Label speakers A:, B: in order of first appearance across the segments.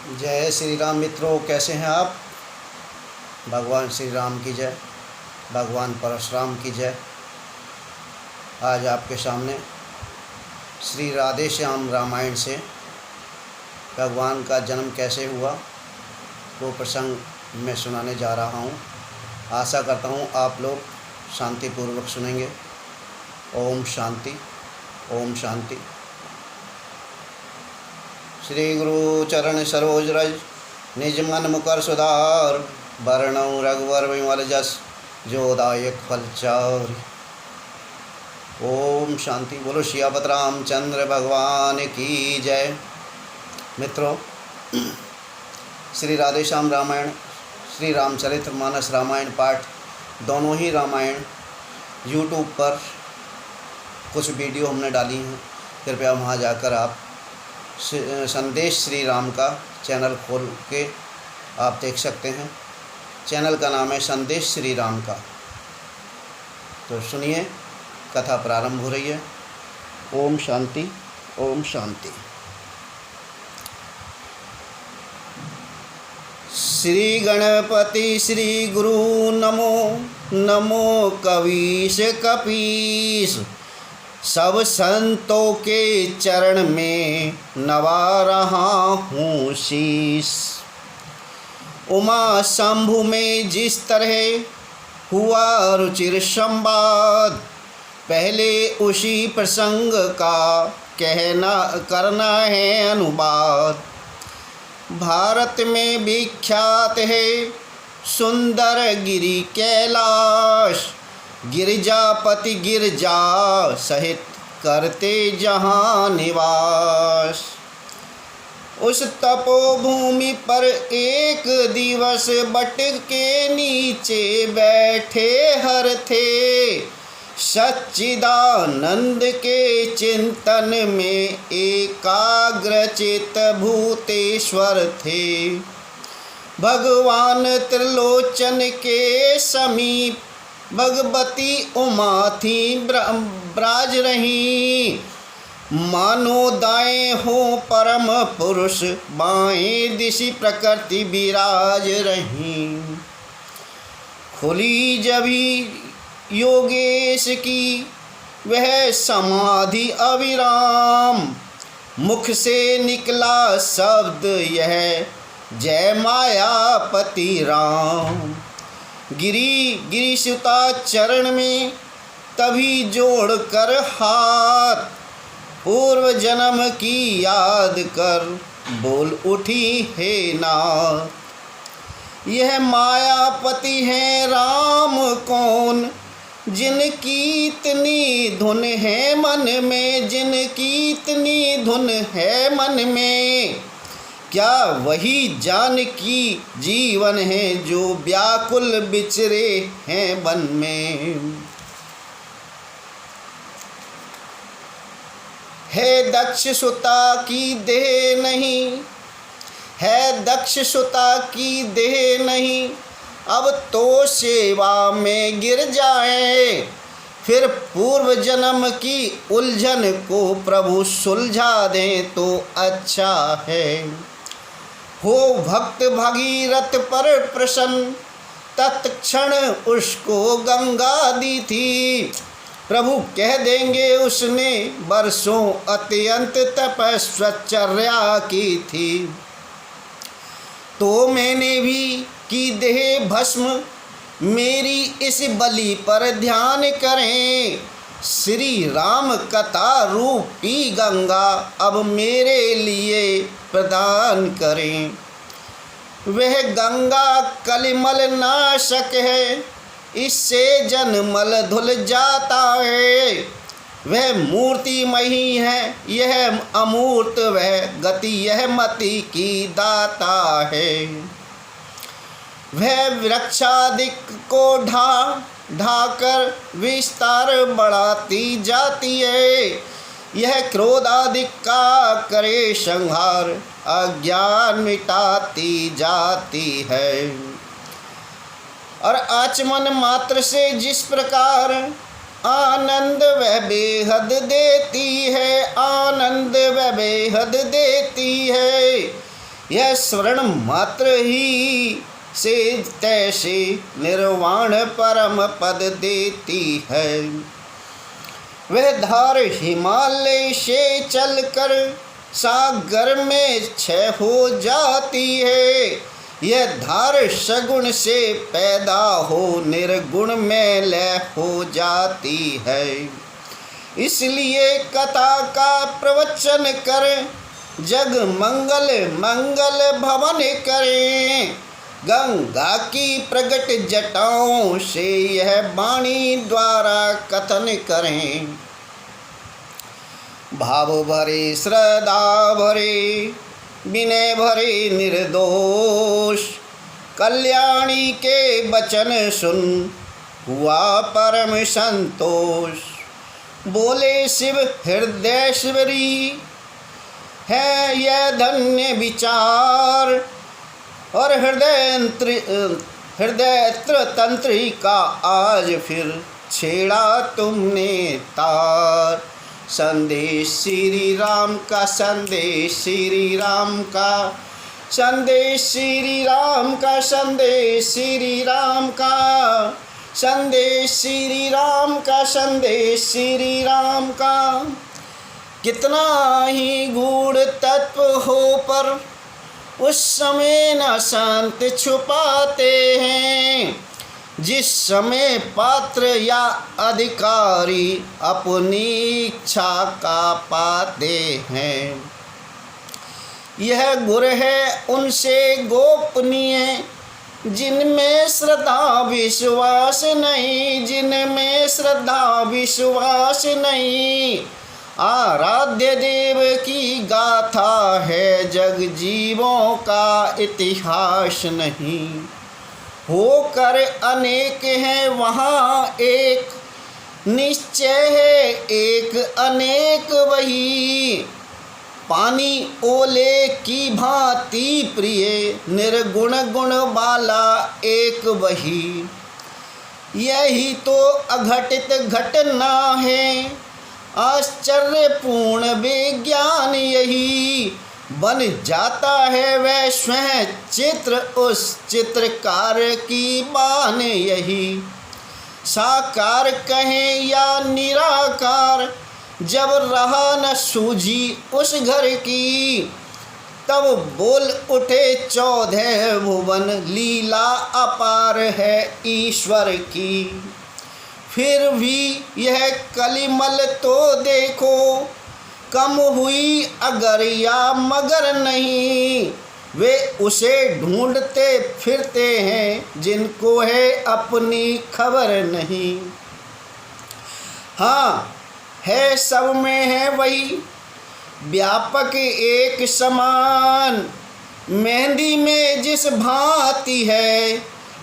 A: जय श्री राम मित्रों, कैसे हैं आप। भगवान श्री राम की जय, भगवान परशुराम की जय। आज आपके सामने श्री राधे श्याम रामायण से भगवान का जन्म कैसे हुआ वो प्रसंग मैं सुनाने जा रहा हूँ। आशा करता हूँ आप लोग शांतिपूर्वक सुनेंगे। ओम शांति, ओम शांति। श्री गुरु चरण सरोज रज, निज मन मुकर सुधार, वर्णौ रघुवर विमल जस, जो दायक फल चारि। ओम शांति। बोलो सियापत रामचंद्र भगवान की जय। मित्रों, श्री राधे श्याम रामायण, श्री रामचरितमानस रामायण पाठ, दोनों ही रामायण यूट्यूब पर कुछ वीडियो हमने डाली हैं। कृपया वहाँ जाकर आप संदेश श्री राम का चैनल खोल के आप देख सकते हैं। चैनल का नाम है संदेश श्री राम का। तो सुनिए, कथा प्रारंभ हो रही है। ओम शांति, ओम शांति। श्री गणपति श्री गुरु नमो नमो कवीश कपीश, सब संतों के चरण में नवा रहा हूँ शीश। उमा शंभु में जिस तरह हुआ रुचिर संवाद, पहले उसी प्रसंग का करना है अनुवाद। भारत में विख्यात है सुंदर गिरि कैलाश, गिरिजापति गिरजा सहित करते जहाँ निवास। उस तपोभूमि पर एक दिवस बट के नीचे बैठे हर थे, सच्चिदानंद के चिंतन में एकाग्रचित भूतेश्वर थे। भगवान त्रिलोचन के समीप भगवती उमा थी ब्राज रही, मानो दाएं हो परम पुरुष, बाएं दिशि प्रकृति विराज रही। खुली जभी योगेश की वह समाधि अविराम, मुख से निकला शब्द यह जय मायापति राम। गिरिसुता चरण में तभी जोड़ कर हाथ, पूर्व जन्म की याद कर बोल उठी हे नाथ। यह मायापति है राम कौन, जिनकी इतनी धुन है मन में, जिनकी इतनी धुन है मन में। क्या वही जानकी जीवन है जो व्याकुल बिचरे हैं वन में। है दक्ष सुता की देह नहीं, है दक्ष सुता की देह नहीं, अब तो सेवा में गिर जाए। फिर पूर्व जन्म की उलझन को प्रभु सुलझा दें तो अच्छा है। हो भक्त भगीरथ पर प्रसन्न, तत्क्षण उसको गंगा दी थी। प्रभु कह देंगे उसने बरसों अत्यंत तपस्या की थी। तो मैंने भी की देह भस्म, मेरी इस बलि पर ध्यान करें। श्री राम कथा रूपी गंगा अब मेरे लिए प्रदान करें। वह गंगा कलिमल नाशक है, इससे जनमल धुल जाता है। वह मूर्तिमयी है, यह अमूर्त वह गति, यह मति की दाता है। वह वृक्षादिक को ढाकर विस्तार बढ़ाती जाती है। यह क्रोधादिक का करे संहार, अज्ञान मिटाती जाती है। और आचमन मात्र से जिस प्रकार आनंद वह बेहद देती है, आनंद वह बेहद देती है। यह स्वर्ण मात्र ही से तैसे निर्वाण परम पद देती है। वह धार हिमालय से चलकर सागर में क्षय हो जाती है। यह धार सगुण से पैदा हो निर्गुण में लय हो जाती है। इसलिए कथा का प्रवचन कर जग मंगल मंगल भवन करें। गंगा की प्रगट जटाओं से यह वाणी द्वारा कथन करें। भाव भरे श्रद्धा भरे विनय भरे निर्दोष, कल्याणी के वचन सुन हुआ परम संतोष। बोले शिव हृदयश्वरी है यह धन्य विचार, और हृदयत्र तंत्रिका आज फिर छेड़ा तुमने तार। संदेश श्री राम का, संदेश श्री राम का, संदेश श्री राम का, संदेश श्री राम का, संदेश श्री राम का, संदेश श्री राम का। कितना ही गूढ़ तत्व हो पर उस समय न संत छुपाते हैं। जिस समय पात्र या अधिकारी अपनी इच्छा का पाते हैं। यह गुर है उनसे गोपनीय जिनमें श्रद्धा विश्वास नहीं, जिनमें श्रद्धा विश्वास नहीं। आराध्य देव की गाथा है जग जीवों का इतिहास नहीं। होकर अनेक हैं वहाँ एक, निश्चय है एक अनेक वही। पानी ओले की भांति प्रिय निर्गुण गुण वाला एक वही। यही तो अघटित घटना है, आश्चर्यपूर्ण विज्ञान यही। बन जाता है वह स्वयं चित्र उस चित्रकार की बान यही। साकार कहें या निराकार, जब रहा न सूझी उस घर की, तब बोल उठे 14 भुवन लीला अपार है ईश्वर की। फिर भी यह कलिमल तो देखो, कम हुई अगर या मगर नहीं। वे उसे ढूंढते फिरते हैं जिनको है अपनी खबर नहीं। हाँ है सब में है वही व्यापक एक समान। मेहंदी में जिस भांति है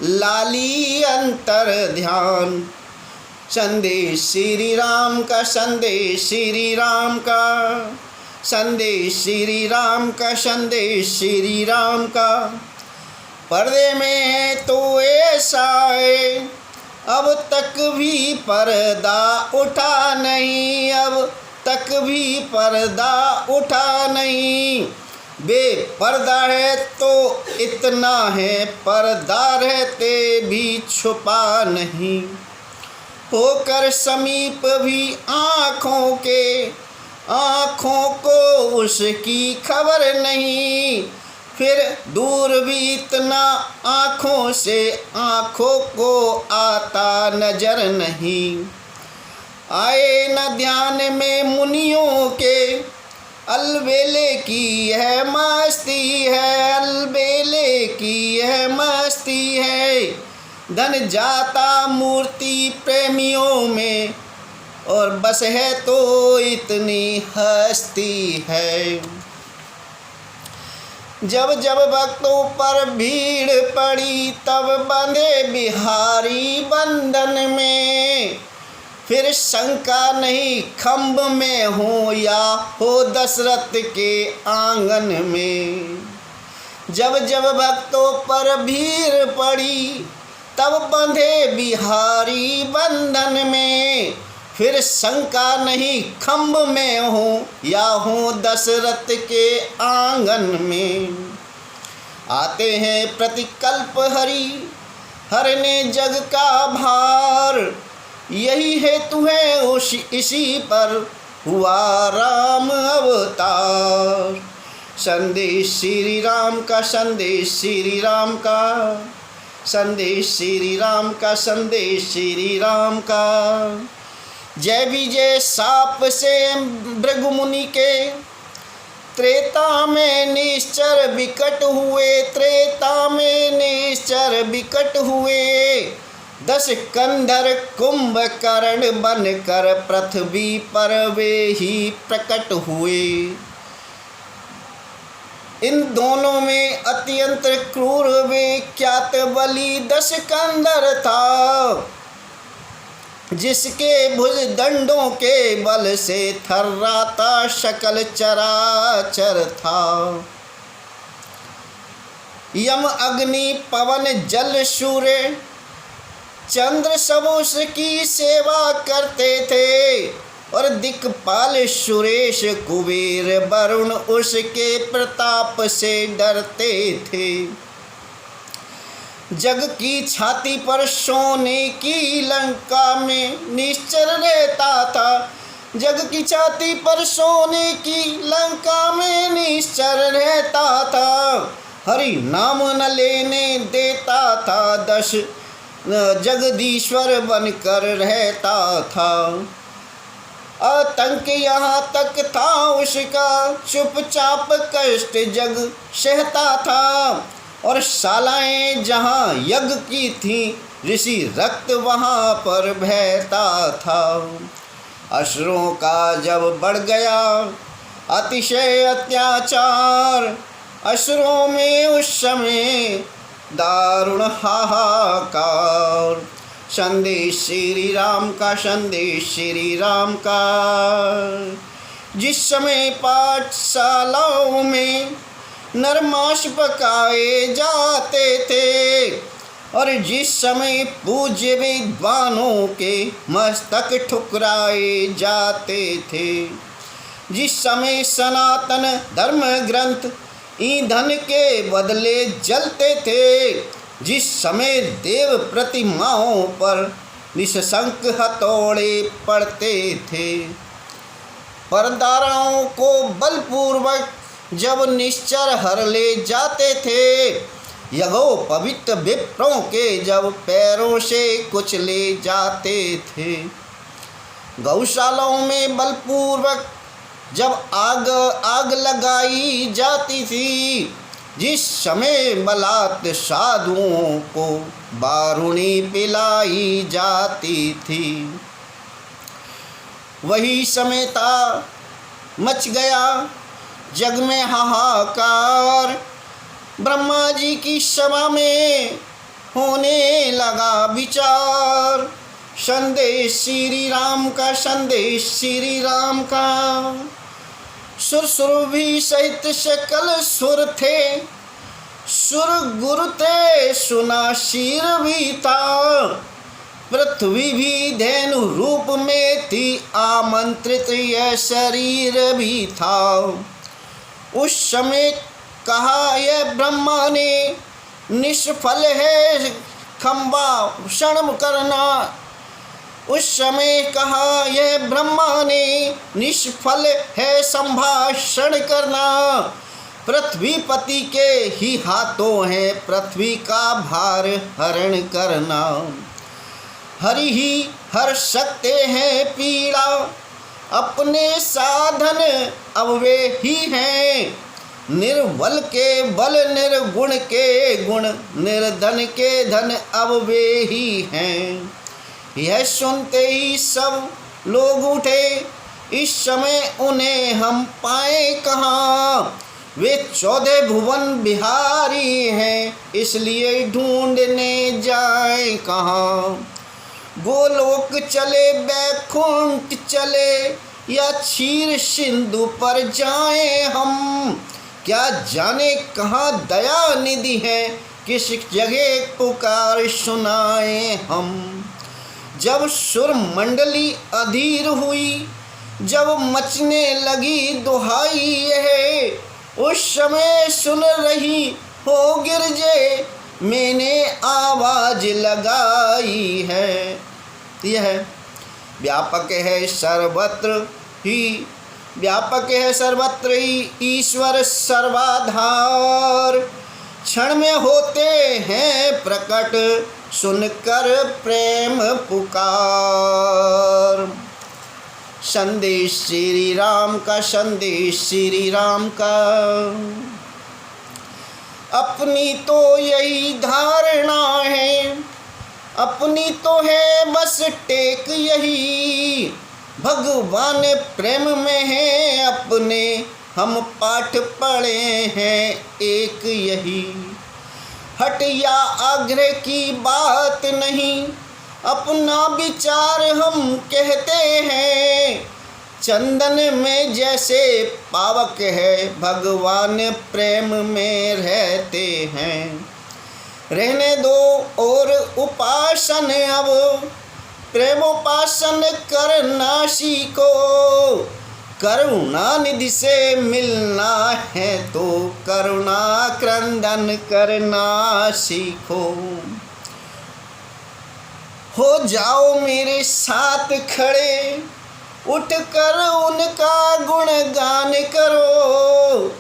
A: लाली अंतर ध्यान। संदेश श्री राम का, संदेश श्री राम का, संदेश श्री राम का, संदेश श्री राम का। पर्दे में है तो ऐसा है, अब तक भी पर्दा उठा नहीं, अब तक भी पर्दा उठा नहीं। बेपर्दा है तो इतना है, पर्दा रहते भी छुपा नहीं। होकर समीप भी आँखों के, आँखों को उसकी खबर नहीं। फिर दूर भी इतना आँखों से आँखों को आता नजर नहीं। आए न ध्यान में मुनियों के, अलबेले की यह मस्ती है, अलबेले की यह मस्ती है। धन जाता मूर्ति प्रेमियों में, और बस है तो इतनी हस्ती है। जब जब भक्तों पर भीड़ पड़ी, तब बंधे बिहारी बंधन में। फिर शंका नहीं खम्भ में हो या हो दशरथ के आंगन में। जब जब भक्तों पर भीड़ पड़ी, तब बंधे बिहारी बंधन में। फिर शंका नहीं खम्भ में हो या हो दशरथ के आंगन में। आते हैं प्रतिकल्प हरि, हरने जग का भार। यही हेतु है इसी पर हुआ राम अवतार। संदेश श्री राम का, संदेश श्री राम का, संदेश श्री राम का, संदेश श्री राम का। जय विजय साप से भृगु मुनि के, त्रेता में निश्चर विकट हुए, त्रेता में निश्चर विकट हुए। 10 कंधर कुंभकर्ण बनकर पृथ्वी पर वे ही प्रकट हुए। इन दोनों में अत्यंत क्रूर विख्यात बलि 10 कंधर था, जिसके भुज दंडों के बल से थर्राता सकल चराचर था। यम अग्नि पवन जल सूर्य चंद्र सब उसकी सेवा करते थे, और दिक्पाल सुरेश कुबेर वरुण उसके प्रताप से डरते थे। जग की छाती पर सोने की लंका में निश्चर रहता था, जग की छाती पर सोने की लंका में निश्चर रहता था। हरि नाम न लेने देता था, 10 जगदीश्वर बनकर रहता था। आतंक यहाँ तक था उसका, चुपचाप कष्ट जग सहता था। और शालाएं जहाँ यज्ञ की थी, ऋषि रक्त वहाँ पर बहता था। असुरों का जब बढ़ गया अतिशय अत्याचार, असुरों में उस समय दारुण हाहाकार। संदेश श्री राम का, संदेश श्री राम का। जिस समय पाठशालाओं में नरमांस पकाए जाते थे, और जिस समय पूज्य विद्वानों के मस्तक ठुकराए जाते थे, जिस समय सनातन धर्म ग्रंथ ईंधन के बदले जलते थे, जिस समय देव प्रतिमाओं पर निशंक हथौड़े पड़ते थे, परदाराओं को बलपूर्वक जब निश्चर हर ले जाते थे, यगो पवित्र विप्रों के जब पैरों से कुचले जाते थे, गौशालाओं में बलपूर्वक जब आग लगाई जाती थी, जिस समय बलात् साधुओं को बारूणी पिलाई जाती थी, वही समय था मच गया जग में हाहाकार। ब्रह्मा जी की सभा में होने लगा विचार। संदेश श्री राम का, संदेश श्री राम का। सुर भी सहित सकल सुर थे, सुर गुरु थे, सुना शीर भी था। पृथ्वी भी धेनु रूप में थी, आमंत्रित यह शरीर भी था। उस समय कहा यह ब्रह्मा ने, निष्फल है संभाषण करना। उस समय कहा यह ब्रह्मा ने, निष्फल है संभाषण करना। पृथ्वीपति के ही हाथों है पृथ्वी का भार हरण करना। हरि ही हर सकते हैं पीड़ा, अपने साधन अब वे ही हैं। निर्बल के बल, निर्गुण के गुण, निर्धन के धन अब वे ही हैं। यह सुनते ही सब लोग उठे, इस समय उन्हें हम पाए कहाँ। वे 14 भुवन बिहारी हैं, इसलिए ढूंढने जाए कहाँ। गोलोक चले, बैकुंठ चले, या क्षीर सिंधु पर जाए हम। क्या जाने कहाँ दया निधि है, किस जगह पुकार सुनाए हम। जब सुर मंडली अधीर हुई, जब मचने लगी दुहाई है, उस समय सुन रही हो गिरजे मैंने आवाज लगाई है। यह व्यापक है सर्वत्र ही, व्यापक है सर्वत्र ही ईश्वर सर्वाधार। क्षण में होते हैं प्रकट सुनकर प्रेम पुकार। संदेश श्री राम का, संदेश श्री राम का। अपनी तो यही धारणा है, अपनी तो है बस टेक यही। भगवान प्रेम में है अपने, हम पाठ पढ़े हैं एक यही। हट या आग्रह की बात नहीं, अपना विचार हम कहते हैं। चंदन में जैसे पावक है, भगवान प्रेम में रहते हैं। रहने दो और उपासन अब, प्रेमोपासन करना सीखो। करुणा निधि से मिलना है तो करुणा क्रंदन करना सीखो। हो जाओ मेरे साथ खड़े, उठकर उनका गुणगान करो।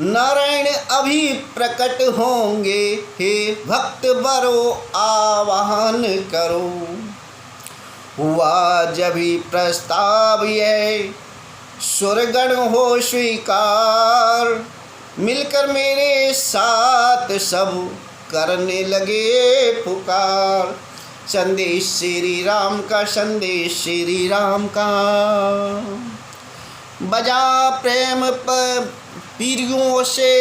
A: नारायण अभी प्रकट होंगे, हे भक्त बरो आवाहन करो। हुआ जभी प्रस्ताव यह, सुरगण हो स्वीकार। मिलकर मेरे साथ सब करने लगे पुकार। संदेश श्री राम का, संदेश श्री राम का। बजा प्रेम पर पीरियों से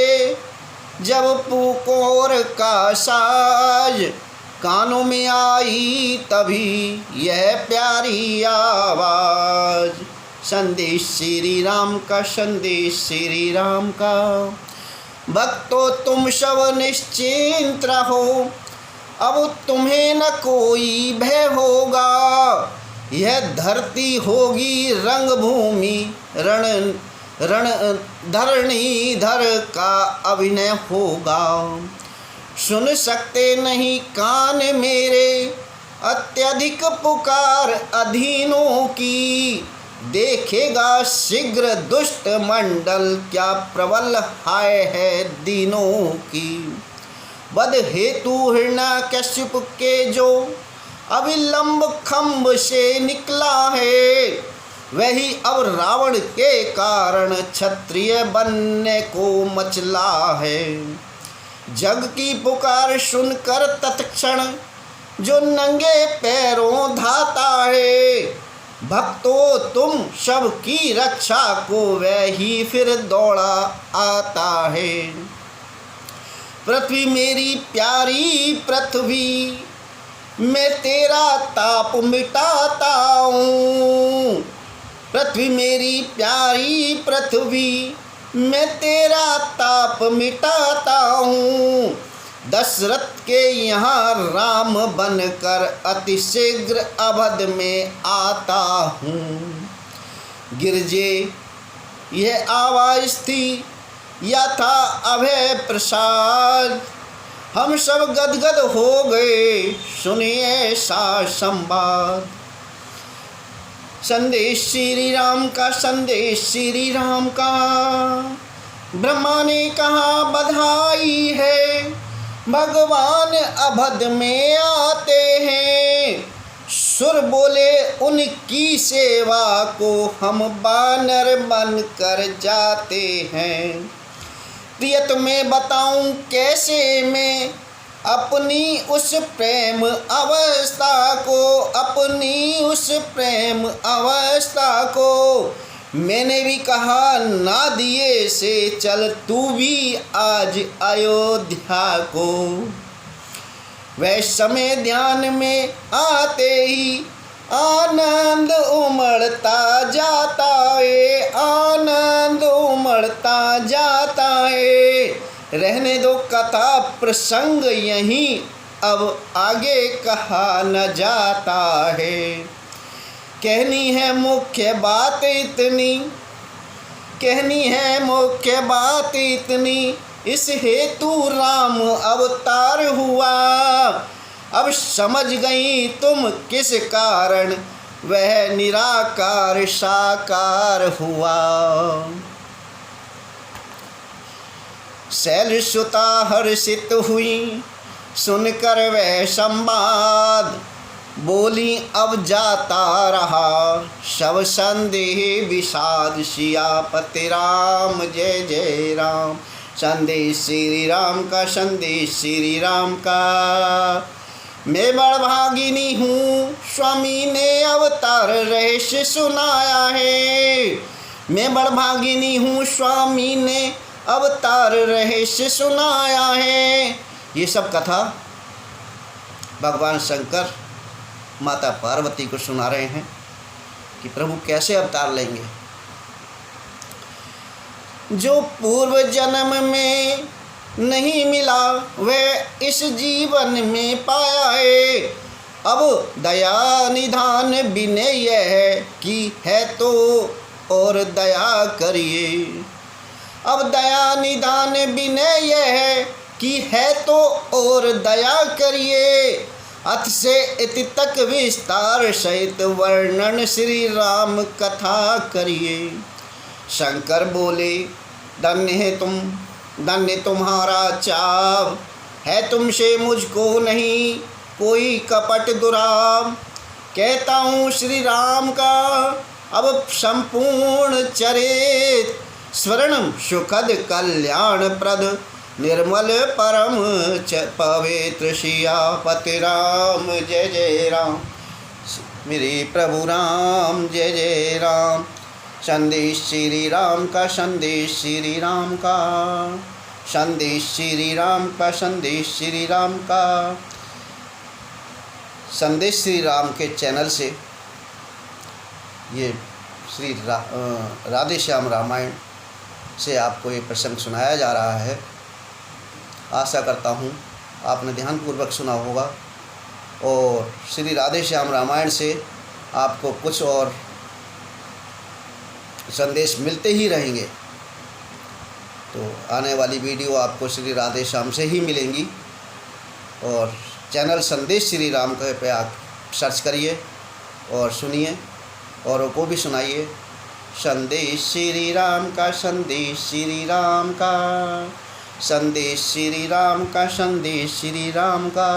A: जब पुकार का साज। कानों में आई तभी यह प्यारी आवाज। संदेश श्री राम का, संदेश श्री राम का। भक्तों तुम सब निश्चिंत रहो, अब तुम्हें न कोई भय होगा। यह धरती होगी रंग भूमि, रण रण धरणीधर का अभिनय होगा। सुन सकते नहीं कान मेरे, अत्यधिक पुकार अधीनों की। देखेगा शीघ्र दुष्ट मंडल, क्या प्रबल हाय है दीनों की। वध हेतु हिरण्याकश्यप के जो अविलंब खम्भ से निकला है, वही अब रावण के कारण क्षत्रिय बनने को मचला है। जग की पुकार सुनकर तत्क्षण जो नंगे पैरों धाता है। भक्तों तुम सब की रक्षा को वह ही फिर दौड़ा आता है। पृथ्वी मेरी प्यारी पृथ्वी, मैं तेरा ताप मिटाता हूँ। पृथ्वी मेरी प्यारी पृथ्वी, मैं तेरा ताप मिटाता हूँ। दशरथ के यहाँ राम बनकर अतिशीघ्र अवध में आता हूँ। गिरजे यह आवाज़ थी या था अभय प्रसाद। हम सब गदगद हो गए सुनिए सा संवाद। संदेश श्री राम का, संदेश श्री राम का। ब्रह्मा ने कहा बधाई है, भगवान अवध में आते हैं। सुर बोले उनकी सेवा को हम बानर बन कर जाते हैं। प्रियत में बताऊं कैसे मैं अपनी उस प्रेम अवस्था को, अपनी उस प्रेम अवस्था को। मैंने भी कहा ना दिए से चल तू भी आज अयोध्या को। वह समय ध्यान में आते ही आनंद उमड़ता जाता है, आनंद उमड़ता जाता है। रहने दो कथा प्रसंग यहीं, अब आगे कहा न जाता है। कहनी है मुख्य बात इतनी, कहनी है मुख्य बात इतनी। इस हेतु राम अवतार हुआ। अब समझ गई तुम किस कारण वह निराकार साकार हुआ। शैलसुता हर्षित हुई सुनकर वह संवाद, बोली अब जाता रहा सब संदेह विषाद। सियापति राम जय जय राम। संदेश श्री राम का, संदेश श्री राम का। मैं बड़भागिनी हूँ, स्वामी ने अवतार रहस्य सुनाया है। मैं बड़भागिनी हूँ, स्वामी ने अवतार रहस्य सुनाया है। ये सब कथा भगवान शंकर माता पार्वती को सुना रहे हैं कि प्रभु कैसे अवतार लेंगे। जो पूर्व जन्म में नहीं मिला वह इस जीवन में पाया है। अब दया निधान विनय यह कि है तो और दया करिए। अब दया निधान विनय यह कि है तो और दया करिए। अथ से इति तक विस्तार सहित वर्णन श्री राम कथा करिए। शंकर बोले धन्य तुम्हारा चाव है, तुमसे मुझको नहीं कोई कपट दुराव। कहता हूँ श्री राम का अब संपूर्ण चरित, स्वर्णम सुखद कल्याण प्रद निर्मल परम पवित्र। सियापति राम जय जय राम। मेरे प्रभु राम जय जय राम। संदेश श्री राम का, संदेश श्री राम का। संदेश श्री राम का, संदेश श्री राम का। संदेश श्री राम के चैनल से ये श्री राधे श्याम रामायण से आपको ये प्रसंग सुनाया जा रहा है। आशा करता हूँ आपने ध्यानपूर्वक सुना होगा और श्री राधे श्याम रामायण से आपको कुछ और संदेश मिलते ही रहेंगे। तो आने वाली वीडियो आपको श्री राधे श्याम से ही मिलेंगी और चैनल संदेश श्री राम पे आप सर्च करिए और सुनिए औरों को भी सुनाइए। संदेश श्री राम का, संदेश श्री राम का। संदेश श्री राम का, संदेश श्री राम का।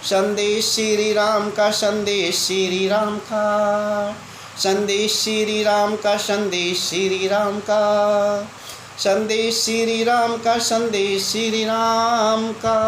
A: संदेश श्री राम का, संदेश श्री राम का। संदेश श्री राम का, संदेश श्री राम का। संदेश श्री राम का, संदेश श्री राम का।